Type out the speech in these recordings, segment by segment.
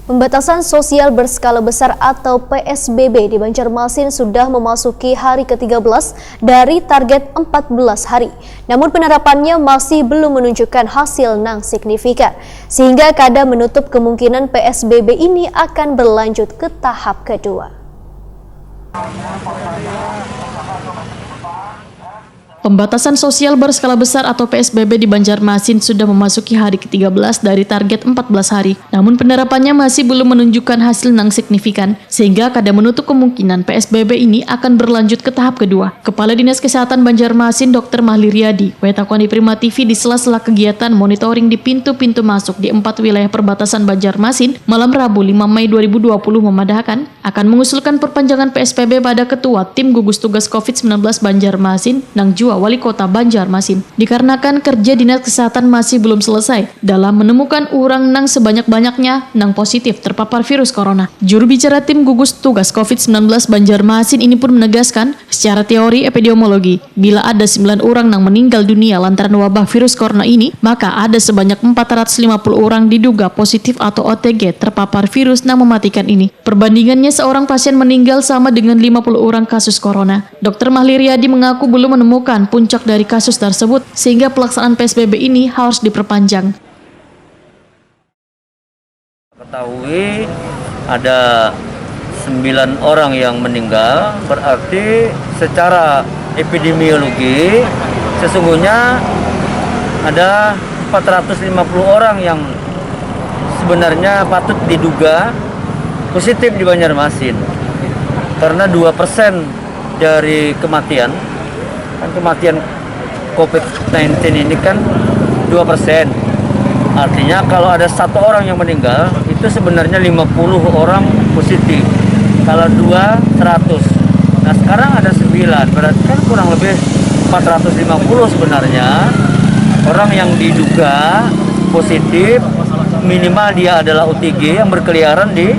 Pembatasan sosial berskala besar atau PSBB di Banjarmasin sudah memasuki hari ke-13 dari target 14 hari. Namun penerapannya masih belum menunjukkan hasil yang signifikan, sehingga Kada menutup kemungkinan PSBB ini akan berlanjut ke tahap kedua. Pembatasan sosial berskala besar atau PSBB di Banjarmasin sudah memasuki hari ke-13 dari target 14 hari. Namun penerapannya masih belum menunjukkan hasil yang signifikan, sehingga Kada menutup kemungkinan PSBB ini akan berlanjut ke tahap kedua. Kepala Dinas Kesehatan Banjarmasin Dr. Mahli Riyadi, wetakan di Prima TV di sela-sela kegiatan monitoring di pintu-pintu masuk di 4 wilayah perbatasan Banjarmasin, malam Rabu 5 Mei 2020 memadahkan akan mengusulkan perpanjangan PSBB pada Ketua Tim Gugus Tugas COVID-19 Banjarmasin, Nang Jua Wali Kota Banjarmasin, dikarenakan kerja Dinas Kesehatan masih belum selesai dalam menemukan orang nang sebanyak-banyaknya nang positif terpapar virus corona. Juru bicara Tim Gugus Tugas COVID-19 Banjarmasin ini pun menegaskan secara teori epidemiologi, bila ada 9 orang nang meninggal dunia lantaran wabah virus corona ini, maka ada sebanyak 450 orang diduga positif atau OTG terpapar virus nang mematikan ini. Perbandingannya seorang pasien meninggal sama dengan 50 orang kasus corona. Dr. Mahli Riyadi mengaku belum menemukan puncak dari kasus tersebut, sehingga pelaksanaan PSBB ini harus diperpanjang. Ketahui ada 9 orang yang meninggal, berarti secara epidemiologi sesungguhnya ada 450 orang yang sebenarnya patut diduga positif di Banjarmasin, karena 2% dari kematian COVID-19 ini kan 2%. Artinya kalau ada 1 orang yang meninggal, itu sebenarnya 50 orang positif. Kalau 2, 100. Nah sekarang ada 9, berarti kan kurang lebih 450 sebenarnya orang yang diduga positif, minimal dia adalah OTG yang berkeliaran di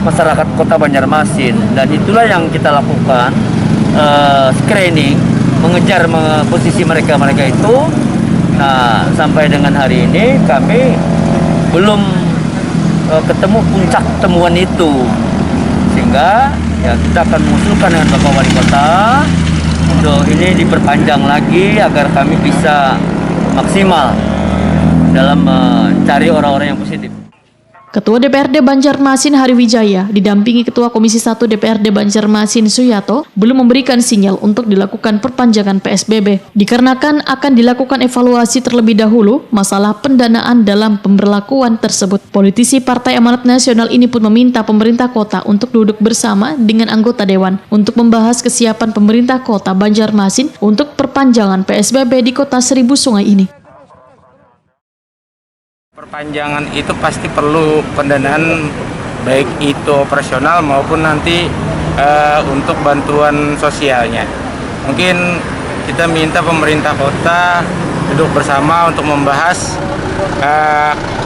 masyarakat kota Banjarmasin. Dan itulah yang kita lakukan, screening, mengejar posisi mereka itu. Nah sampai dengan hari ini kami belum ketemu puncak temuan itu, sehingga ya kita akan mengusulkan dengan Bapak Wali Kota untuk ini diperpanjang lagi agar kami bisa maksimal dalam mencari orang-orang yang positif. Ketua DPRD Banjarmasin Hari Wijaya didampingi Ketua Komisi 1 DPRD Banjarmasin Suyato belum memberikan sinyal untuk dilakukan perpanjangan PSBB, dikarenakan akan dilakukan evaluasi terlebih dahulu masalah pendanaan dalam pemberlakuan tersebut. Politisi Partai Amanat Nasional ini pun meminta pemerintah kota untuk duduk bersama dengan anggota dewan untuk membahas kesiapan pemerintah kota Banjarmasin untuk perpanjangan PSBB di kota Seribu Sungai ini. Perpanjangan itu pasti perlu pendanaan, baik itu operasional maupun nanti untuk bantuan sosialnya. Mungkin kita minta pemerintah kota duduk bersama untuk membahas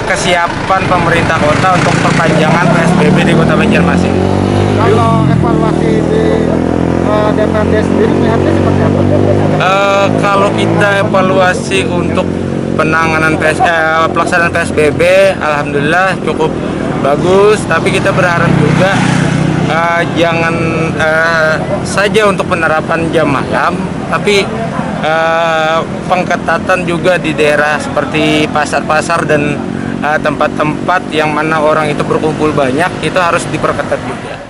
kesiapan pemerintah kota untuk perpanjangan PSBB di Kota Banjarmasin. Kalau evaluasi di DPRD sendiri melihatnya seperti apa? Kalau kita evaluasi untuk penanganan pelaksanaan PSBB, alhamdulillah cukup bagus. Tapi kita berharap juga jangan saja untuk penerapan jam malam, tapi pengketatan juga di daerah seperti pasar-pasar dan tempat-tempat yang mana orang itu berkumpul banyak, itu harus diperketat juga.